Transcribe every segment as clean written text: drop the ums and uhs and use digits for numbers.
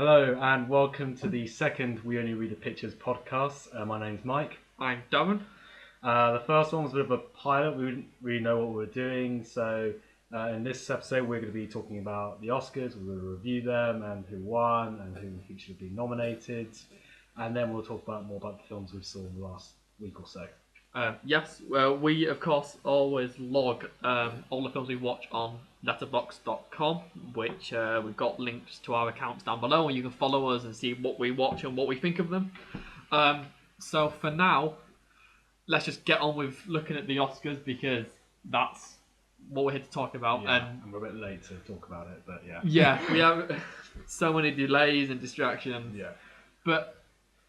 Hello and welcome to the second We Only Read the Pictures podcast. My name's Mike. I'm Darren. The first one was a bit of a pilot. We didn't really know what we were doing, so in this episode we're going to be talking about the Oscars. We're going to review them and who won and who we think should be nominated, and then we'll talk more about the films we saw in the last week or so. Yes, well, we of course always log all the films we watch on letterboxd.com, which we've got links to our accounts down below, and you can follow us and see what we watch and what we think of them. So for now, let's just get on with looking at the Oscars because that's what we're here to talk about. Yeah, and we're a bit late to talk about it, but yeah. Yeah, we have so many delays and distractions. Yeah. But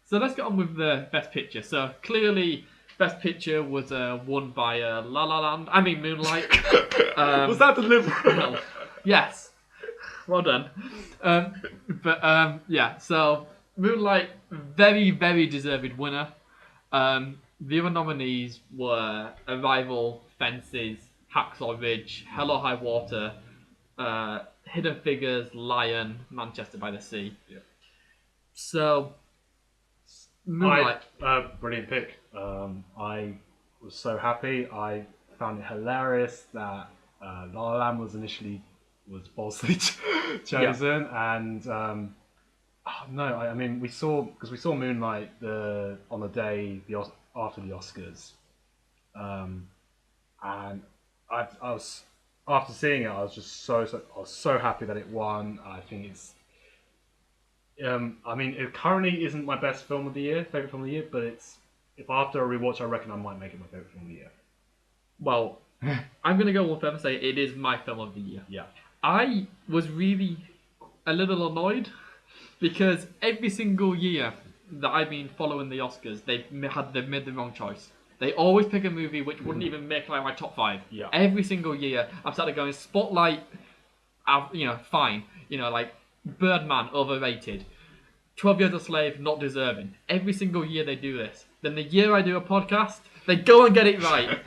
so let's get on with the Best Picture. So clearly, Best Picture was won by Moonlight. Was that deliberate? No. Yes. Well done. Yeah, so Moonlight, very, very deserved winner. The other nominees were Arrival, Fences, Hacksaw Ridge, Hell or High Water, Hidden Figures, Lion, Manchester by the Sea. Yeah. So, Moonlight. Brilliant pick. I was so happy. I found it hilarious that La La Land was initially falsely chosen, and I mean we saw Moonlight on the day after the Oscars, and I was after seeing it I was just so happy that it won. I think it's. I mean, it currently isn't my favorite film of the year, but if after a rewatch, I reckon I might make it my favorite film of the year. Well, I'm going to go one further and say it is my film of the year. Yeah. I was really a little annoyed because every single year that I've been following the Oscars, they've made the wrong choice. They always pick a movie which wouldn't even make like my top 5. Yeah. Every single year, I've started going Spotlight, fine. Like Birdman, overrated. 12 Years a Slave, not deserving. Every single year they do this. Then the year I do a podcast, they go and get it right.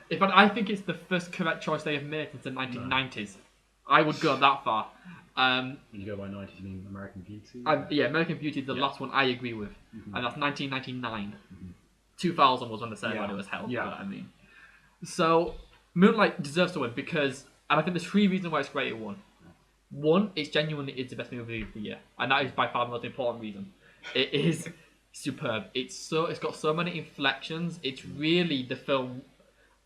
In fact, I think it's the first correct choice they have made since the 1990s. I would go that far. When you go by 90s, you mean American Beauty? Yeah, American Beauty is the last one I agree with. Mm-hmm. And that's 1999. Mm-hmm. 2000 was when the ceremony was held. Yeah. So, Moonlight deserves to win because, and I think there's 3 reasons why it's great it won. One, it's genuinely is the best movie of the year, and that is by far the most important reason. It is superb. It's got so many inflections. It's really the film.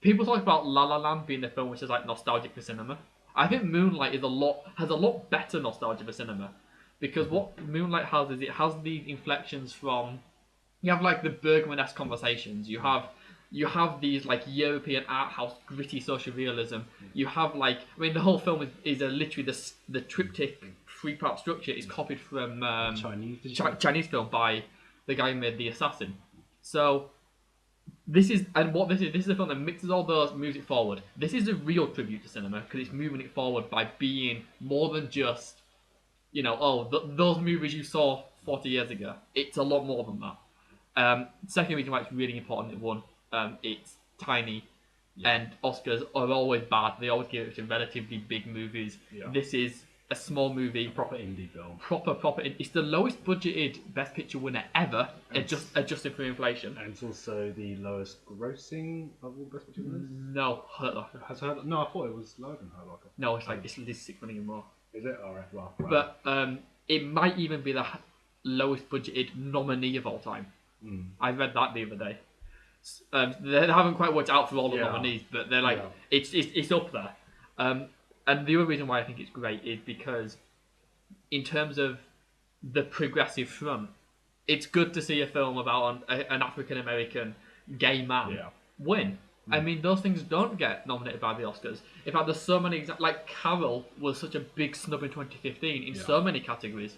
People talk about La La Land being the film which is like nostalgic for cinema. I think Moonlight has a lot better nostalgia for cinema, because what Moonlight has is it has these inflections from. You have like the Bergman-esque conversations. You have these like European art house gritty social realism. You have the whole film is literally the triptych 3-part structure is copied from Chinese film by the guy who made The Assassin. So this is a film that mixes all those, moves it forward. This is a real tribute to cinema because it's moving it forward by being more than just those movies you saw 40 years ago. It's a lot more than that. Second reason why it's really important it won. It's tiny, and Oscars are always bad. They always give it to relatively big movies. Yeah. This is a small movie, proper indie film. Proper. It's the lowest budgeted Best Picture winner ever, adjusted for inflation. And it's also the lowest grossing of all Best Picture winners. No, Hurt Locker. No, I thought it was lower than Hurt Locker. No, it's at least 6 million more. Is it? All right. Well, but it might even be the lowest budgeted nominee of all time. I read that the other day. They haven't quite worked out for all the nominees, but they're like it's up there. And the other reason why I think it's great is because, in terms of the progressive front, it's good to see a film about an African American gay man win. I mean, those things don't get nominated by the Oscars. In fact, there's so many like Carol was such a big snub in 2015 in so many categories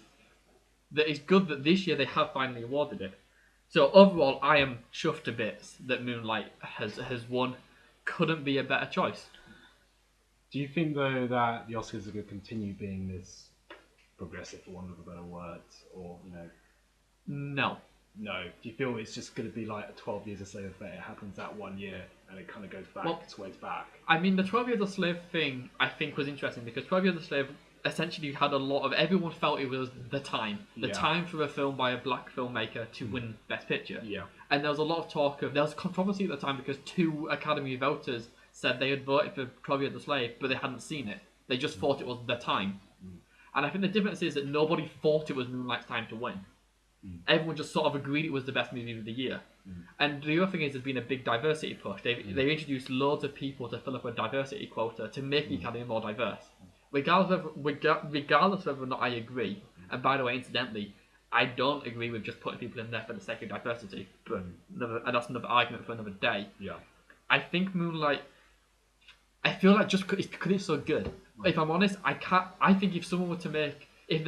that it's good that this year they have finally awarded it. So overall, I am chuffed to bits that Moonlight has won. Couldn't be a better choice. Do you think though that the Oscars are going to continue being this progressive, for want of a better word, or No. No. Do you feel it's just going to be like a 12 Years a Slave effect? It happens that one year and it kind of goes back its way back. I mean, the 12 Years a Slave thing I think was interesting because 12 Years a Slave essentially had a lot of everyone felt it was the Yeah. time for a film by a black filmmaker to win Best Picture. Yeah. And there was a lot of talk of there was controversy at the time because 2 Academy voters said they had voted for Chloe and the Slave, but they hadn't seen it. They just thought it was the time. And I think the difference is that nobody thought it was Moonlight's time to win. Everyone just sort of agreed it was the best movie of the year. And the other thing is, there's been a big diversity push. They've introduced loads of people to fill up a diversity quota to make the Academy more diverse. Regardless of whether or not I agree, and by the way, incidentally, I don't agree with just putting people in there for the sake of diversity, but and that's another argument for another day. Yeah. I think Moonlight, I feel like just because it's so good, if I'm honest, I think if someone were to make, if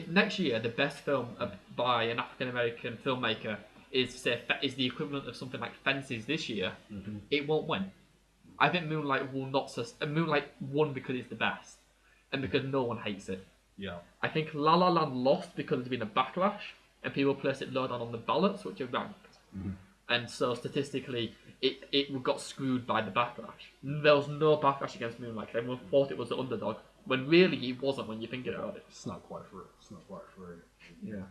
next year the best film by an African American filmmaker is the equivalent of something like Fences this year, it won't win. I think Moonlight will not. Moonlight won because it's the best, and because no one hates it. Yeah. I think La La Land lost because there's been a backlash, and people placed it low down on the ballots, which are ranked, and so statistically, it got screwed by the backlash. There was no backlash against Moonlight. Everyone thought it was the underdog, when really it wasn't. When you think about it, It's not quite through. yeah.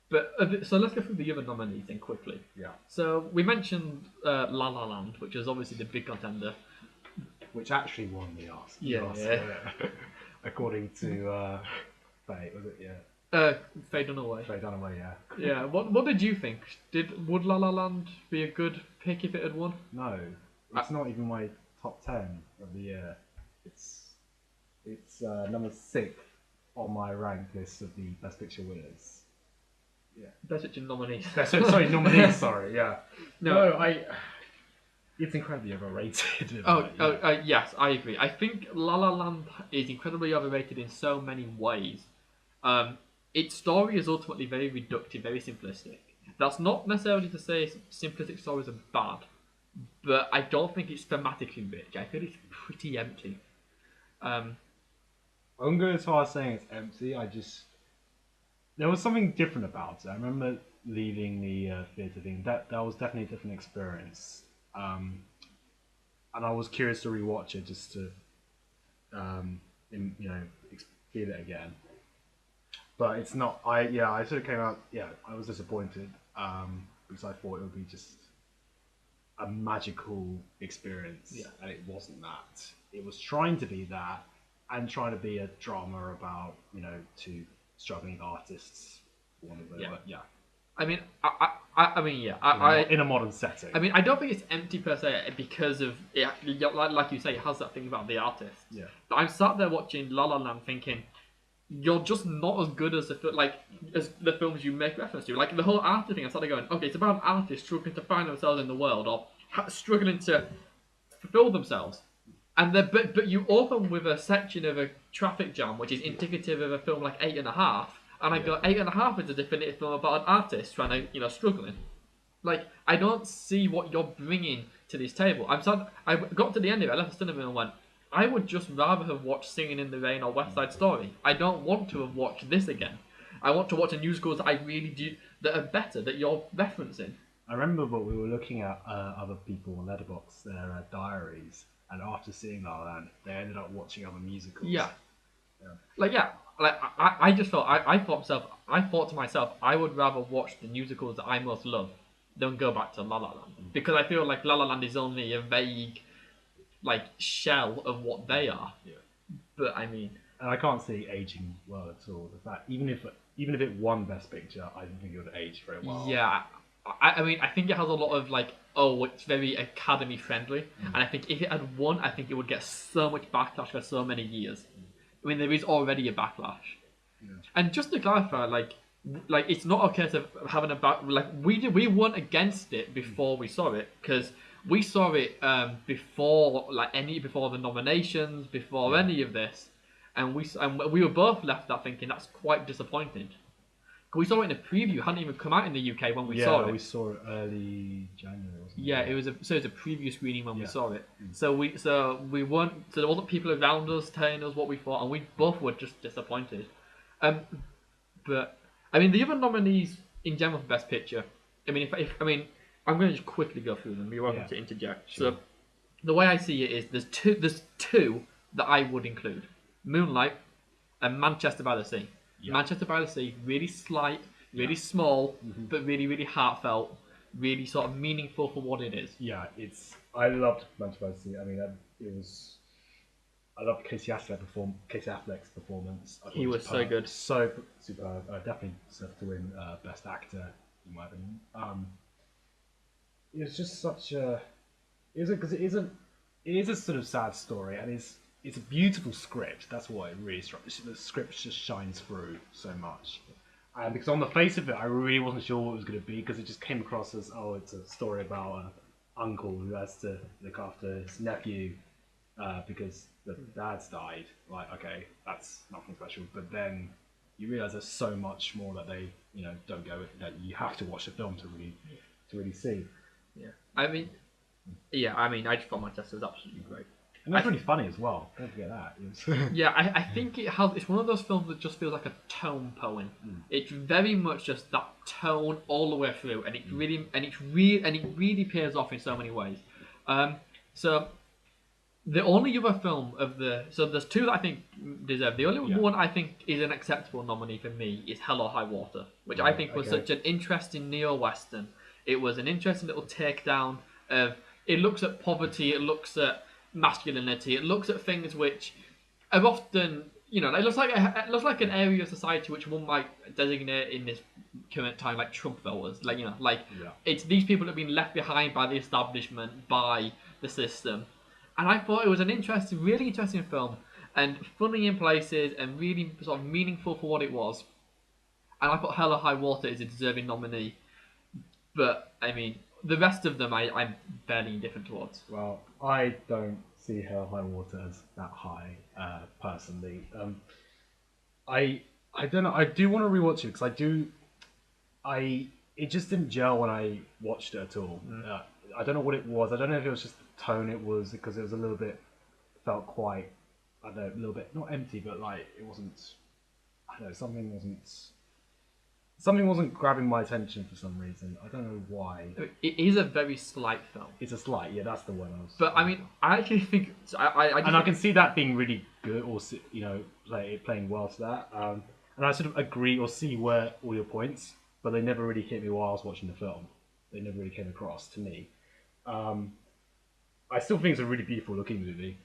But so let's go through the other nominees then quickly. Yeah. So we mentioned La La Land, which is obviously the big contender. Which actually won the Oscar. Yeah. According to Faye, was it? Yeah. Faye Dunaway. Faye Dunaway, yeah. Yeah. What did you think? Would La La Land be a good pick if it had won? No, it's not even my top 10 of the year. It's number 6 on my rank list of the Best Picture winners. Yeah. Best Picture nominees. Sorry, nominees. Sorry, yeah. No, It's incredibly overrated. Yes, I agree. I think La La Land is incredibly overrated in so many ways. Its story is ultimately very reductive, very simplistic. That's not necessarily to say simplistic stories are bad, but I don't think it's thematically rich. I feel it's pretty empty. I'm going as far as saying it's empty. There was something different about it. I remember leaving the theatre thing. That was definitely a different experience. And I was curious to rewatch it just to, feel it again. But it's not. I sort of came out. Yeah, I was disappointed because I thought it would be just a magical experience, and it wasn't that. It was trying to be that, and trying to be a drama about 2 struggling artists. I mean, in a modern setting. I mean, I don't think it's empty per se because of it. Like you say, it has that thing about the artist. Yeah. But I'm sat there watching La La Land, thinking, you're just not as good as as the films you make reference to. Like the whole artist thing, I'm sat there going, okay, it's about artists struggling to find themselves in the world or struggling to fulfill themselves. And but you open with a section of a traffic jam, which is indicative of a film like 8.5. And I go, 8.5 is a definitive film about an artist trying to, struggling. Like, I don't see what you're bringing to this table. I'm sad. I got to the end of it, I left the cinema and went, I would just rather have watched Singing in the Rain or West Side Story. I don't want to have watched this again. I want to watch a musicals that I really do, that are better, that you're referencing. I remember what we were looking at other people on Letterboxd, their diaries, and after seeing La La Land, they ended up watching other musicals. Yeah. I just thought I thought to myself, I would rather watch the musicals that I most love than go back to La La Land, because I feel like La La Land is only a vague shell of what they are. Yeah. But I mean, and I can't see aging well at all. The fact even if it won Best Picture, I don't think it would age very well. Yeah. I mean, I think it has a lot of it's very Academy friendly, and I think if it had won, I think it would get so much backlash for so many years. I mean, there is already a backlash, and just to clarify, it's not a case of having a we weren't against it before we saw it, because we saw it before the nominations, before any of this, and we were both left that thinking that's quite disappointing. We saw it in a preview; it hadn't even come out in the UK when we saw it. Yeah, we saw it early January. Wasn't it? Yeah, it was a preview screening when we saw it. So there wasn't people around us telling us what we thought, and we both were just disappointed. But I mean, the other nominees in general for Best Picture. I mean, I'm going to just quickly go through them. You're welcome to interject. Sure. So the way I see it is there's two that I would include: Moonlight and Manchester by the Sea. Yeah. Manchester by the Sea, really slight, really small, but really, really heartfelt, really sort of meaningful for what it is. Yeah, I loved Manchester by the Sea. I mean, I loved Casey Affleck's performance. I thought He was so good. so superb. Definitely deserved to win Best Actor in my opinion. It was just such a, because it is a sort of sad story, and it's a beautiful script. That's what it really struck. The script just shines through so much. And because on the face of it, I really wasn't sure what it was going to be, because it just came across as, oh, it's a story about an uncle who has to look after his nephew because the dad's died. Like, okay, that's nothing special. But then you realise there's so much more that they, don't go with, that you have to watch the film to really see. Yeah, I just thought Manchester was absolutely great. And that's really funny as well. Don't forget that. Yeah, I think it's one of those films that just feels like a tone poem. It's very much just that tone all the way through, and it really pays off in so many ways. So the only other film so there's two that I think deserve. The only one I think is an acceptable nominee for me is Hell or High Water, which I think was such an interesting neo-western. It was an interesting little takedown of. It looks at poverty. It looks at masculinity. It looks at things which are often, it looks like an area of society which one might designate in this current time like Trump voters, it's these people that have been left behind by the establishment, by the system. And I thought it was an really interesting film, and funny in places, and really sort of meaningful for what it was. And I thought Hell or High Water is a deserving nominee, but I mean, the rest of them I'm fairly indifferent towards. Well, I don't see Hell or High Water as that high, personally. I don't know. I do want to rewatch it because it just didn't gel when I watched it at all. I don't know what it was. I don't know if it was just the tone it was, because it was a little bit, felt quite, I don't know, a little bit, not empty, but like it wasn't, I don't know, something wasn't grabbing my attention for some reason. I don't know why. It is a very slight film. It's a slight, yeah, that's the one I was. But I mean, I actually think I can see that being really good, or playing well to that. And I sort of agree or see where all your points, but they never really hit me while I was watching the film. They never really came across to me. I still think it's a really beautiful looking movie.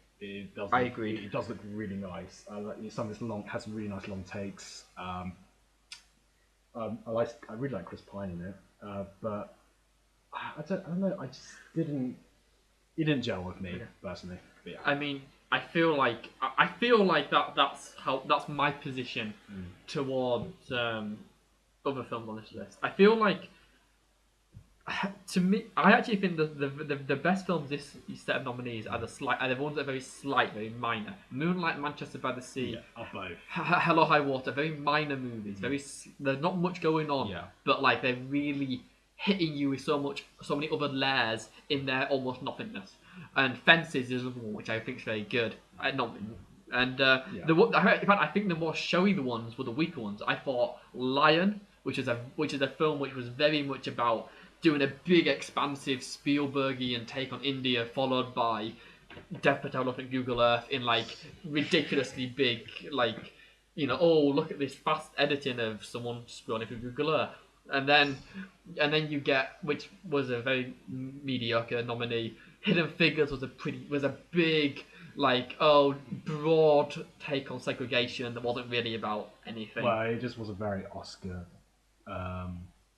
I agree. It does look really nice. Some of it has some really nice long takes. I really like Chris Pine in it, but I don't know. It didn't gel with me personally. But yeah. I mean, I feel like that's my position towards other films on this list. I feel like, to me, I actually think the best films this set of nominees are the ones that are very slight, very minor. Moonlight, Manchester by the Sea, both. Hell or High Water, very minor movies. There's not much going on, but like they're really hitting you with so many other layers in their almost nothingness. And Fences is another one which I think is very good. I think the more showy the ones were the weaker ones. I thought Lion, which is a film which was very much about doing a big, expansive Spielbergian take on India, followed by Dev Patel up at Google Earth in like ridiculously big, like, look at this fast editing of someone scrolling through Google Earth, and then you get, which was a very mediocre nominee, Hidden Figures was a big, like, broad take on segregation that wasn't really about anything. Well, it just was a very Oscar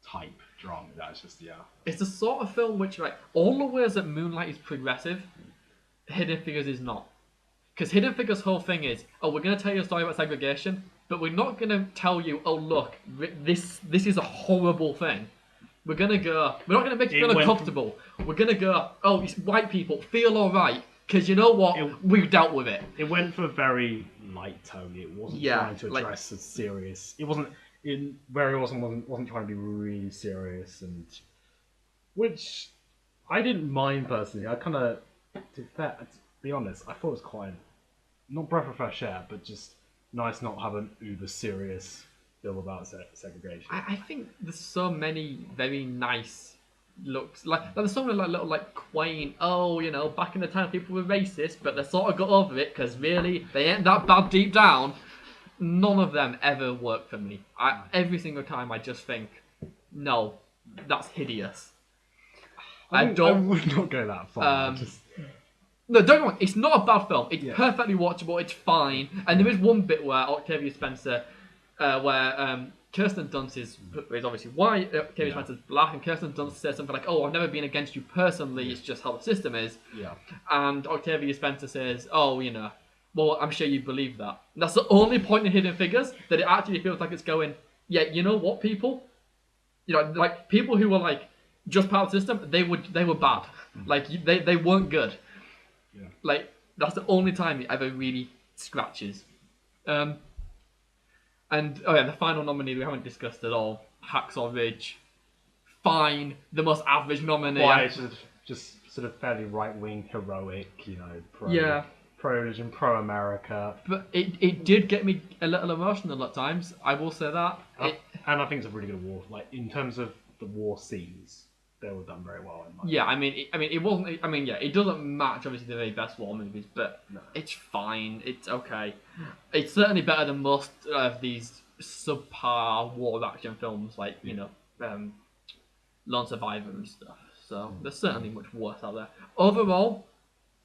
type drama. That's just It's the sort of film which, like, all the ways that Moonlight is progressive, Hidden Figures is not. Because Hidden Figures' whole thing is, we're going to tell you a story about segregation, but we're not going to tell you, look, this is a horrible thing. We're not going to make you feel uncomfortable. We're going to go, it's white people, feel alright, because you know what? We've dealt with it. It went for a very light tone. It wasn't trying to address a serious. It wasn't. Wasn't trying to be really serious, and which I didn't mind personally. I kind of, to be honest, I thought it was quite not breath of fresh air, but just nice not have an uber serious film about segregation. I think there's so many very nice looks, like there's so many little quaint. Back in the time people were racist, but they sort of got over it because really they ain't that bad deep down. none of them ever work for me. Every single time I just think, no, that's hideous. I would not go that far. No, don't get me wrong, it's not a bad film. It's Yeah. perfectly watchable, it's fine. And there is one bit where Octavia Spencer, where Kirsten Dunst is obviously white, Octavia Spencer's black, and Kirsten Dunst says something like, "Oh, I've never been against you personally, it's just how the system is." Yeah. And Octavia Spencer says, "Oh, well, I'm sure you believe that." And that's the only point in Hidden Figures that it actually feels like it's going, yeah, you know what, people? Like, people who were, like, just part of the system, they were bad. Like, they weren't good. Yeah. Like, that's the only time it ever really scratches. And the final nominee we haven't discussed at all, Hacksaw Ridge. Fine, the most average nominee. Why it's just sort of fairly right wing, heroic, pro-religion, pro-America. But it did get me a little emotional at times. I will say that. And I think it's a really good war. Like, in terms of the war scenes, they were done very well. It doesn't match obviously the very best war movies, but it's fine. It's okay. It's certainly better than most of these subpar war action films, like Lone Survivor and stuff. So there's certainly much worse out there. Overall,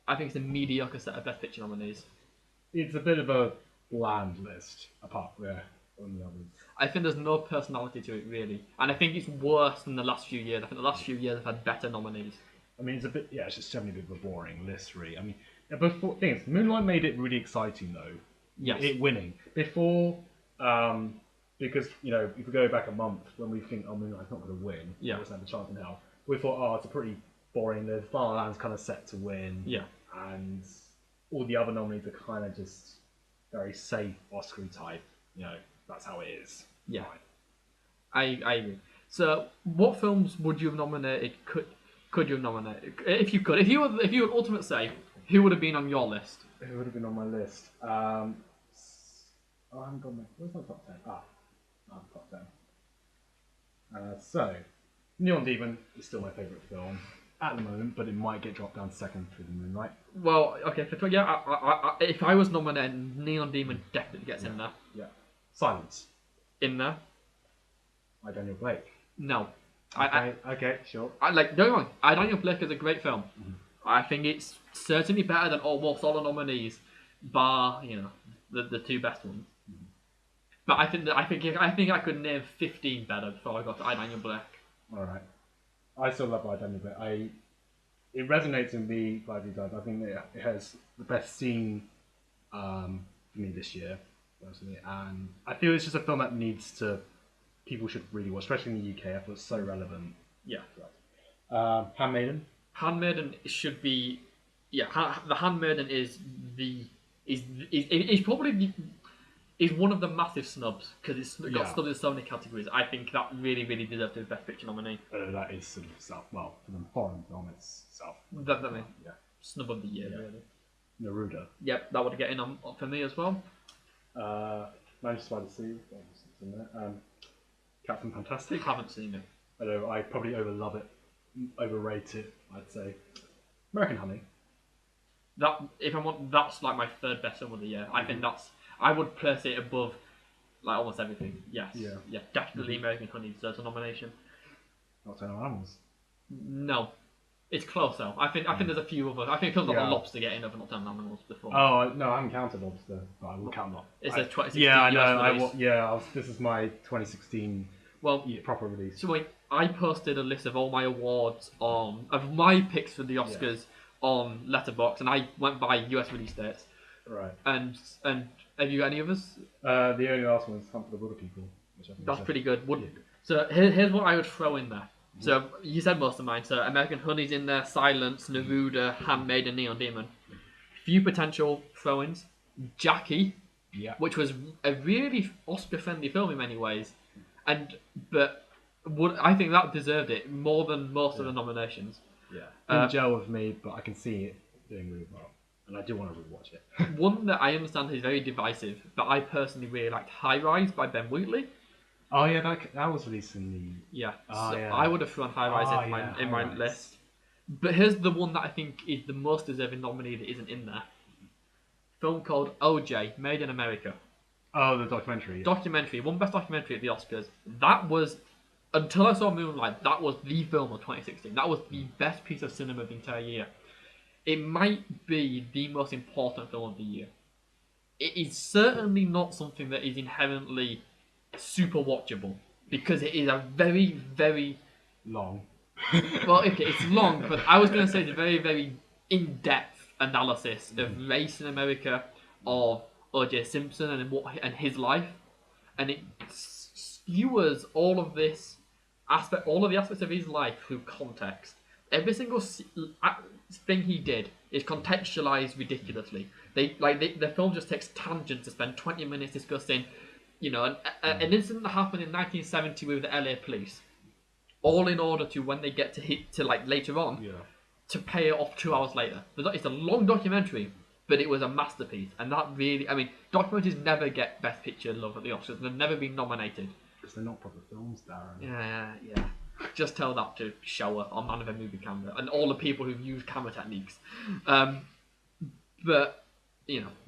I think it's a mediocre set of Best Picture nominees. It's a bit of a bland list, apart from the others. I think there's no personality to it, really. And I think it's worse than the last few years. I think the last few years have had better nominees. I mean, it's just generally a bit of a boring list, really. I mean, things, Moonlight made it really exciting, though. Yes. It winning. Before, because, if we go back a month, when we think, Moonlight's not going to win, yeah, it doesn't have a chance now, we thought, it's a pretty boring list. La La Land's kind of set to win. Yeah. And all the other nominees are kind of just very safe Oscar type. That's how it is. Yeah, right. I agree. So, what films would you have nominated? Could you have nominated if you could? If you were ultimate say, who would have been on your list? Who would have been on my list? I haven't got where's my top 10? Top 10. So, Neon Demon is still my favourite film at the moment, but it might get dropped down to second through the Moonlight. Well, okay, if I was nominated, Neon Demon definitely gets in there. Yeah. Silence. In there. I Daniel Blake. No. Okay, sure. Don't get me wrong. I Daniel Blake is a great film. Mm-hmm. I think it's certainly better than almost all the nominees, bar the two best ones. Mm-hmm. But I think I could name 15 better before I got to I Daniel Blake. All right. I still love I Daniel Blake. It resonates with me like it does. I think it has the best scene for me this year, personally, and I feel it's just a film that people should really watch, especially in the UK. I feel it's so relevant. Yeah. Handmaiden. Handmaiden should be, the Handmaiden is probably is one of the massive snubs because it's got snubbed in so many categories. I think that really, really deserves to be Best Picture nominee. That is sort of for the foreign film itself. Definitely. Yeah. Snub of the year, really. Neruda. Yep, that would get in on for me as well. Manchester by the Sea. In there. Captain Fantastic. Haven't seen it. Although I probably overrate it. I'd say American Honey. That's like my third best film of the year. I think I would place it above like almost everything. Yes. Yeah. Definitely American Honey deserves a nomination. Nocturnal Animals. No. It's close though. I think there's a few other. I think films like The Lobster get in over Nocturnal Animals before. Oh no, I haven't counted Lobster. But I will count that. It's a 2016 Yeah, I US know. This is my 2016 proper release. So I posted a list of all my awards of my picks for the Oscars on Letterboxd, and I went by US release dates. Right. And have you got any others? The only last one is Hunt for the Water People, which I think that's pretty good. So here's what I would throw in there. So you said most of mine. So American Honey's in there, Silence, Neruda, Handmaiden, Neon Demon. Few potential throw-ins. Jackie, which was a really Oscar-friendly film in many ways, but I think that deserved it more than most of the nominations. Yeah, didn't gel with me, but I can see it doing really well, and I do want to rewatch it. One that I understand is very divisive, but I personally really liked High Rise by Ben Wheatley. Oh yeah, that was released in the... Yeah, I would have thrown High Rise in my list. But here's the one that I think is the most deserving nominee that isn't in there. Film called OJ, Made in America. Oh, the documentary. Yeah. Documentary, won Best Documentary at the Oscars. That was, until I saw Moonlight, that was the film of 2016. That was the best piece of cinema of the entire year. It might be the most important film of the year. It is certainly not something that is inherently super watchable, because it is a very, very Long. well, okay, it's long, but I was going to say it's a very, very in-depth analysis of race in America, of O.J. Simpson and his life, and it skewers all of the aspects of his life through context. Every single thing he did is contextualized ridiculously. The film just takes tangents to spend 20 minutes discussing, an incident that happened in 1970 with the LA police. All in order to, when they get to later on, to pay it off 2 hours later. It's a long documentary, but it was a masterpiece. And that really, documentaries never get Best Picture love at the Oscars. They've never been nominated. Because they're not proper films, Darren. Yeah. Just tell that to Shower or Man of a Movie Camera and all the people who've used camera techniques. But,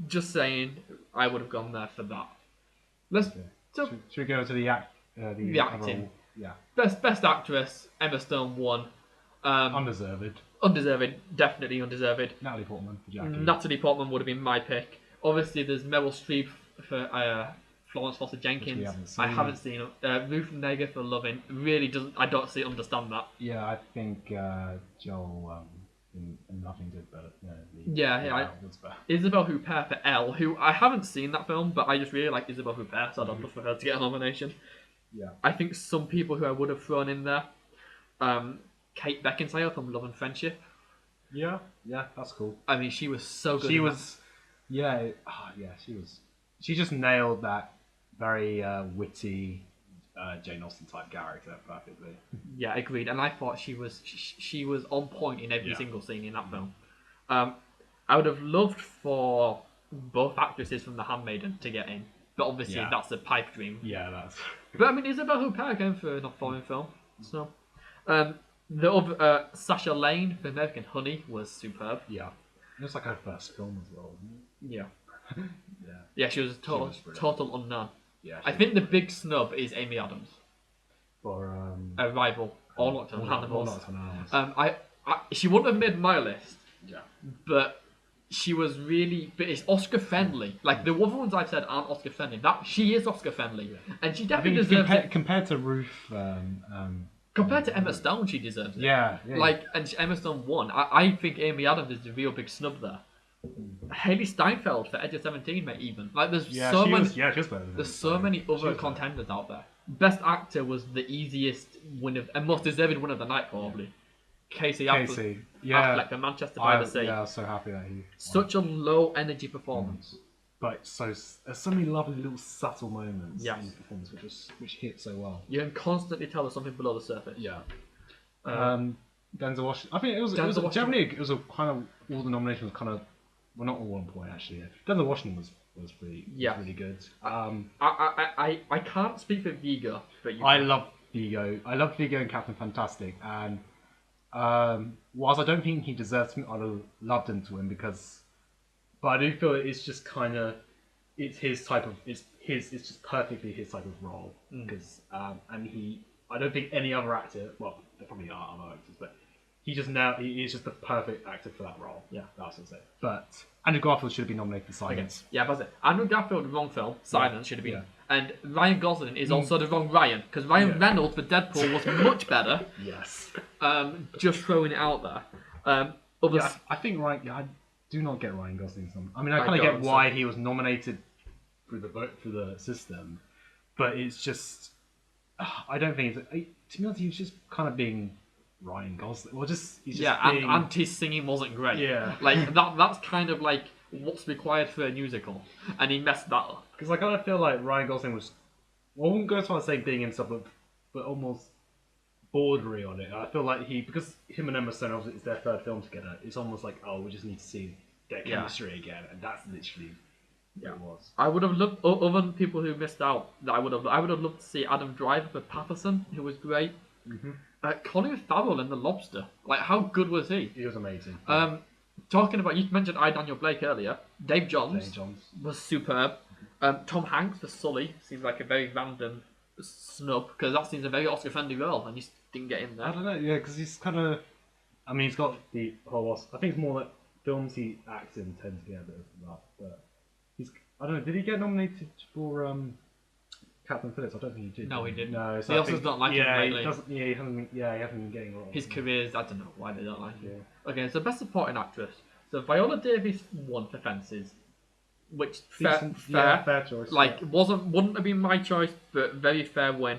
just saying, I would have gone there for that. Should we go to the acting? Overall, yeah. Best actress, Emma Stone won. Undeserved. Definitely undeserved. Natalie Portman for Jackie. Natalie Portman would have been my pick. Obviously, there's Meryl Streep for Florence Foster Jenkins. I haven't seen it. Ruth Negga for Loving. Really doesn't. I don't understand that. Yeah, I think Joel in Loving did better. Isabelle Huppert for Elle, who I haven't seen that film, but I just really like Isabelle Huppert, so I'd love for her to get a nomination. Yeah. I think some people who I would have thrown in there, Kate Beckinsale from Love and Friendship. Yeah, that's cool. She was so good. She was, she was. She just nailed that very witty Jane Austen type character perfectly. Yeah, agreed. And I thought she was on point in every single scene in that film. I would have loved for both actresses from The Handmaiden to get in, but obviously that's a pipe dream. Yeah, that's. But Isabelle Huppert again for a foreign film. So, the other Sasha Lane for American Honey was superb. Yeah, it was like her first film as well, wasn't it? Yeah. Yeah, she was a total unknown. Yeah, I think the big snub is Amy Adams for Arrival or Nocturnal Animals. I she wouldn't have made my list. Yeah, but she was really. But it's Oscar friendly. Like the other ones I've said aren't Oscar friendly. She is Oscar friendly, and she definitely deserves it. Compared to Ruth. Compared to Emma Stone, she deserves it. Yeah. And Emma Stone won. I think Amy Adams is the real big snub there. Haley Steinfeld for Edge of 17, mate. Even there's so many other contenders out there. Best actor was the easiest winner and most deserved winner of the night, probably. Casey Affleck for Manchester by the Sea. Yeah, I was so happy that he. Such a low energy performance. But there's so many lovely little subtle moments Yes. in the performance which hit so well. You can constantly tell there's something below the surface. Yeah. Denzel Washington. I think it was generally it was a kind of all the nominations kind of not all on point actually. Denzel Washington was really good. I can't speak for Vigo, but I love Vigo. I love Vigo and Captain Fantastic, and whilst I don't think he deserves to, I'd have loved him to win but I do feel it's just kind of it's just perfectly his type of role because I don't think any other actor, well there probably are other actors, but he is just the perfect actor for that role. Yeah, that's what I say. But Andrew Garfield should have been nominated for Silence. Yeah, that's it. Andrew Garfield, wrong film. Silence should have been. Yeah. And Ryan Gosling is also the wrong Ryan because Ryan Reynolds for Deadpool was much better. Yes. Just throwing it out there. I think I do not get Ryan Gosling. I kind of get why he was nominated through the vote for the system, but it's just I don't think to be honest, he was just kind of being Ryan Gosling. Well, and his singing wasn't great. Yeah, that's kind of like what's required for a musical, and he messed that up. Because I kind of feel like Ryan Gosling was, I wouldn't go as far as saying being himself, but almost bordering on it. I feel like because him and Emma Stone, obviously it's their third film together. It's almost like we just need to see their chemistry again, and that's literally what it was. I would have loved other people who missed out. I would have loved to see Adam Driver for Patterson, who was great. Mm-hmm. Colin Farrell in The Lobster. How good was he? He was amazing. Talking about, you mentioned Daniel Blake earlier. Dave Johns was superb. Tom Hanks for Sully seems like a very random snub because that seems a very Oscar-friendly role, and he just didn't get in I there. don't know, yeah, because he's kind of. I mean, he's got the whole. I think it's more like films he acts in tend to get a bit of that, but he's. I don't know. Did he get nominated for Captain Phillips? I don't think he did. No, he didn't. No, The Oscars don't like him lately. he doesn't. Yeah, he hasn't been getting a lot. His career's, I don't know why they don't like him. Yeah. Okay, so Best Supporting Actress. So Viola Davis won for Fences, which fair, fair choice. like wouldn't have been my choice, but very fair win.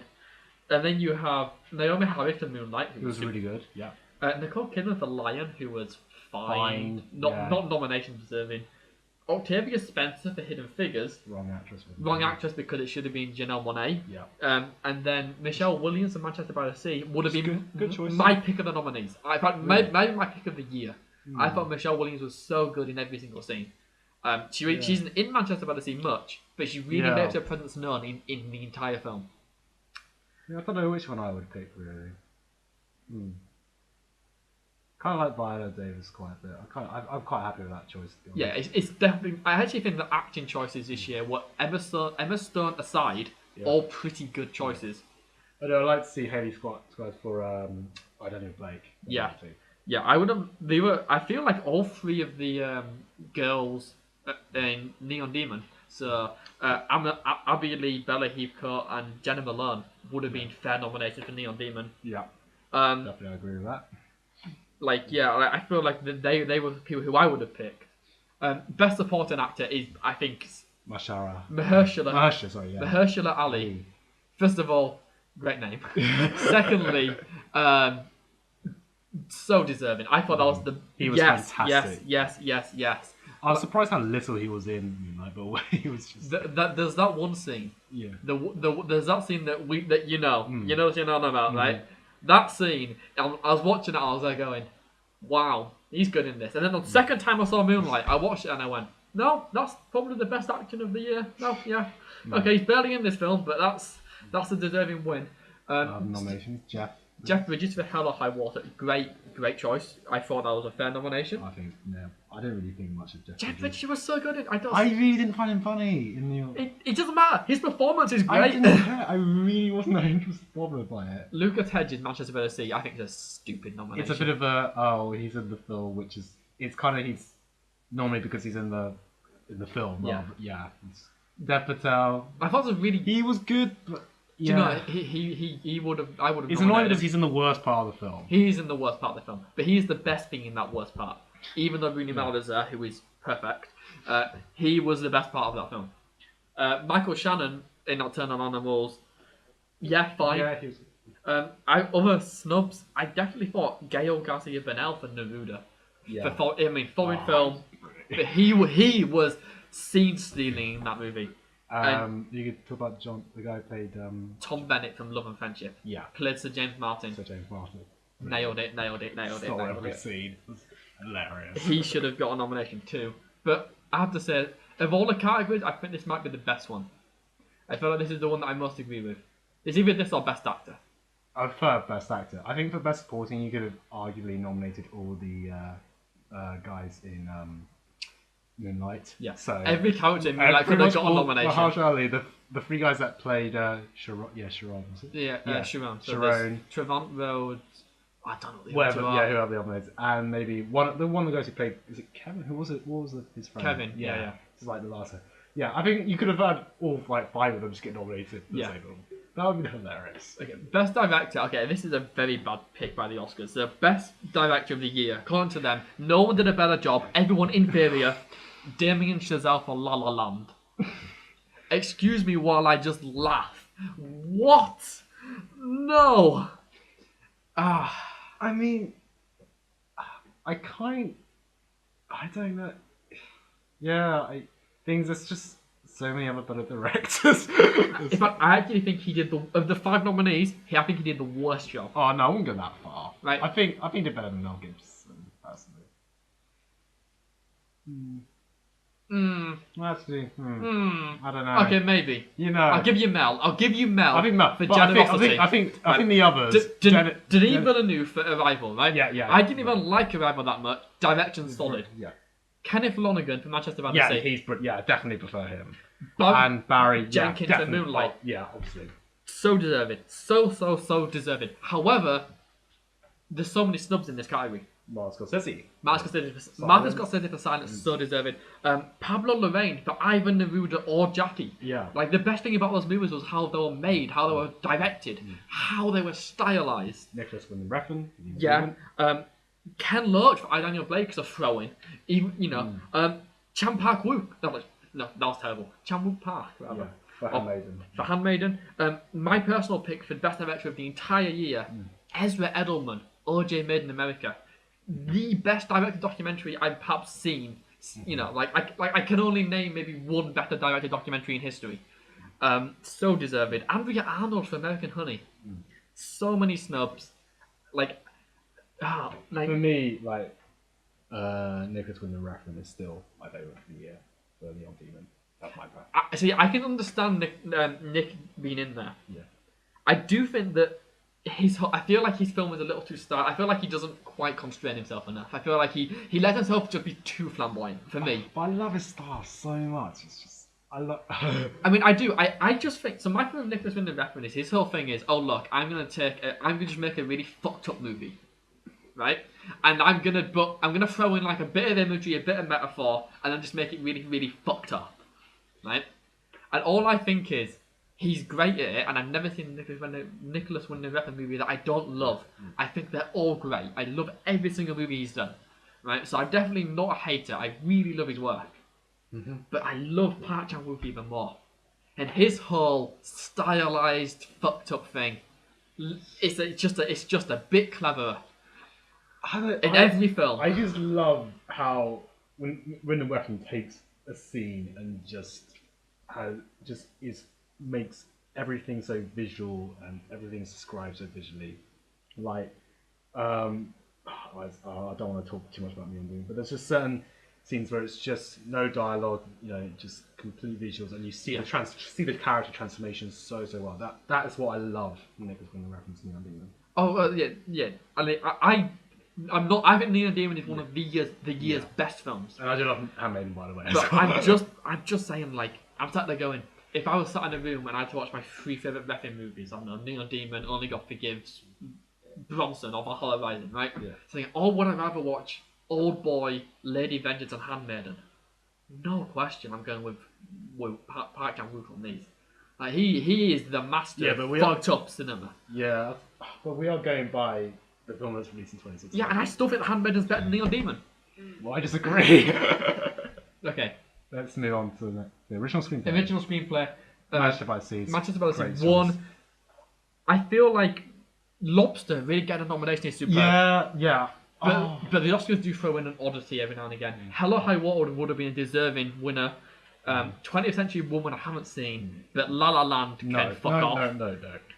And then you have Naomi Harris for Moonlight, It was really good. Yeah. Nicole Kidman for Lion, who was fine, yeah. not nomination deserving. Octavia Spencer for Hidden Figures, Wrong actress. wrong actress because it should have been Janelle Monáe. Yeah. And then Michelle Williams of Manchester by the Sea would have been good choice. my pick of the nominees. I thought maybe my pick of the year. I Hmm. thought Michelle Williams was so good in every single scene. She's in Manchester by the Sea much, but she really makes her presence known in the entire film. Yeah, I don't know which one I would pick really. Kind of like Viola Davis quite a bit. I'm quite happy with that choice. To be Yeah, honest. it's definitely. I actually think the acting choices this year, Emma Stone aside, all pretty good choices. I know. I'd like to see Haley Squad for I don't know Blake. Yeah. Yeah, I would have. They were. I feel like all three of the girls in Neon Demon, so Abby Lee, Bella Heathcote, and Jenna Malone would have been fair nominated for Neon Demon. Yeah. Um, Definitely agree with that. I feel like they were the people who I would have picked. Best supporting actor is, I think, Mahershala. Mahershala Ali. First of all, great name. Secondly, so deserving. I thought that was the He was fantastic. Yes. I was surprised how little he was in Moonlight, but he was just. There's that one scene. Yeah. There's that scene that you know what you're on about, right? That scene, I was watching it, I was there going, wow, he's good in this. And then the second time I saw Moonlight, I watched it and I went, no, that's probably the best acting of the year. No. Okay, he's barely in this film, but that's a deserving win. Nominations, Jeff Bridges for Hell or High Water, great choice. I thought that was a fair nomination. I think, yeah. I don't really think much of Jeff Bridges was so good in I really didn't find him funny in the. It doesn't matter. His performance is I great. didn't care. I really wasn't that interested bothered by it. Lucas Hedges, Manchester by the Sea, I think is a stupid nomination. It's a bit of he's in the film, which is it's kind of he's normally because he's in the film. Yeah. It's Dev Patel. I thought it was really. He was good, but Do you know, he would have. I would have. It's annoying because he's in the worst part of the film. He's in the worst part of the film, but he's the best thing in that worst part. Even though Rooney Mara's there, who is perfect, he was the best part of that film. Michael Shannon in Nocturnal Animals, fine. Yeah, he was. Other snubs, I definitely thought Gael Garcia Bernal for Neruda. Yeah. Foreign film, but he was scene stealing in that movie. You could talk about the guy who played Tom Bennett from Love and Friendship. Yeah. Played Sir James Martin. Sir James Martin. Nailed it. Stole every scene. It was hilarious. He should have got a nomination too. But I have to say, of all the categories, I think this might be the best one. I feel like this is the one that I most agree with. It's either this or Best Actor. I prefer Best Actor. I think for Best Supporting, you could have arguably nominated all the guys in Moonlight. Yeah. So every character in Moonlight could have got a nomination. Mahershala Ali, the three guys that played Sharon. Sharon. Was it? Yeah, Sharon. So Sharon. Trevant Rhodes. I don't know. Whoever the nominated, and maybe one of the guys who played. Is it Kevin? Who was it? What was his friend? Kevin. Yeah. It's like the last one. Yeah, I think you could have had all five of them just get nominated. That would be hilarious. Okay, Best Director. Okay, this is a very bad pick by the Oscars. The Best Director of the Year, according to them, no one did a better job. Everyone inferior. Damien Chazelle for La La Land. Excuse me while I just laugh. What? No. I mean, I don't know. Yeah, there's just so many other better directors. In fact, I actually think he did of the 5 nominees. I think he did the worst job. Oh no, I wouldn't go that far. Right. I think he did better than Mel Gibson personally. Actually, I don't know. Okay, maybe. You know, I'll give you Mel. I think Mel for but generosity. I think the others. Denis Villeneuve for Arrival, right? Yeah. I didn't even like Arrival that much. Direction's solid. Yeah. Kenneth Lonergan for Manchester by the Sea. I definitely prefer him. and Barry Jenkins yeah, and definitely. Moonlight. Oh, yeah, obviously. So deserving. So deserving. However, there's so many snubs in this category. Martin Scorsese. Martin Scorsese for Silence, so deserving. Pablo Larraín for Ivan Neruda or Jackie. Yeah. Like, the best thing about those movies was how they were made, how they were directed, how they were stylized. Nicholas Winding Refn. Yeah. Ken Loach for I, Daniel Blake is a throw-in. Even, you know, Chan Park Wook. No, that was terrible. Chan Wook Park, rather. Yeah. For Handmaiden. For Handmaiden. My personal pick for the best director of the entire year, Ezra Edelman, OJ Made in America. The best directed documentary I've perhaps seen. You know, I can only name maybe one better directed documentary in history. So deserved. Andrea Arnold for American Honey. So many snubs. For me, Nicholas Winding Refn is still my favourite of the year for Neon Demon. That's my preference. I can understand Nick being in there. Yeah. I do think that I feel like his film is a little too stark. I feel like he doesn't quite constrain himself enough. I feel like he let himself just be too flamboyant for me. But I love his style so much. It's just I love. I mean, I do. I just think so. My problem with Nicholas Winding Refn is his whole thing is, oh look, I'm gonna just make a really fucked up movie, right? And I'm gonna throw in like a bit of imagery, a bit of metaphor, and then just make it really, really fucked up, right? And all I think is, he's great at it, and I've never seen a Nicholas Winding Refn movie that I don't love. I think they're all great. I love every single movie he's done, right? So I'm definitely not a hater. I really love his work. But I love Park Chan-wook even more. And his whole stylized, fucked up thing, it's just a bit cleverer. In every film. I just love how when the weapon takes a scene and makes everything so visual and everything's described so visually. I don't want to talk too much about Neon Demon, but there's just certain scenes where it's just no dialogue, just complete visuals, and you see the character transformation so well. That is what I love from Nicholas Winding Refn's Neon Demon. Oh yeah. I mean, I think Neon Demon is one of the year's best films. And I do love Handmaiden, by the way. But I'm just saying, I'm sat there going, if I was sat in a room and I had to watch my 3 favourite Refn movies, I don't know, Neon Demon, Only God Forgives, Bronson, or Valhalla Rising, right? Yeah. So would I rather watch Old Boy, Lady Vengeance, and Handmaiden? No question, I'm going with Park Chan-wook on these. He is the master of fucked up cinema. Yeah, but we are going by the film that's released in 2016. Yeah, and I still think Handmaiden's better than Neon Demon. Well, I disagree. Okay. Let's move on to the original screenplay. Manchester by the Sea. Manchester by the Sea won. I feel like Lobster really getting a nomination is superb. Yeah. But the Oscars do throw in an oddity every now and again. Hello High Water would have been a deserving winner. 20th Century Woman I haven't seen, but La La Land can fuck off. No.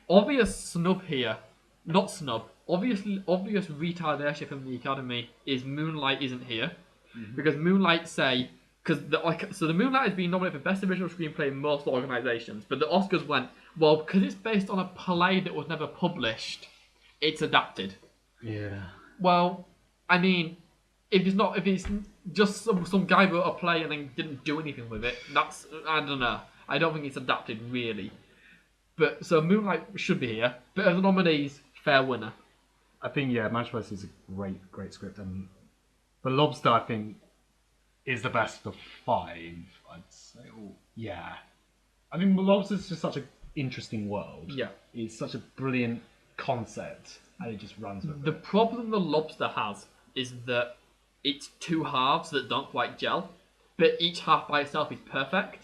Obvious snub here. Not snub. Obvious retardation from the Academy is Moonlight isn't here. Because Moonlight the Moonlight has been nominated for Best Original Screenplay in most organisations, but the Oscars went, well, because it's based on a play that was never published, it's adapted. Yeah. Well, I mean, if it's just some guy wrote a play and then didn't do anything with it, I don't know. I don't think it's adapted really. But so Moonlight should be here. But as the nominees, fair winner. I think Manchester by the Sea is a great script, and The Lobster I think is the best of 5. I'd say. Yeah. I mean, The Lobster is just such an interesting world. Yeah. It's such a brilliant concept, and it just runs with it. The problem The Lobster has is that it's 2 halves that don't quite gel, but each half by itself is perfect,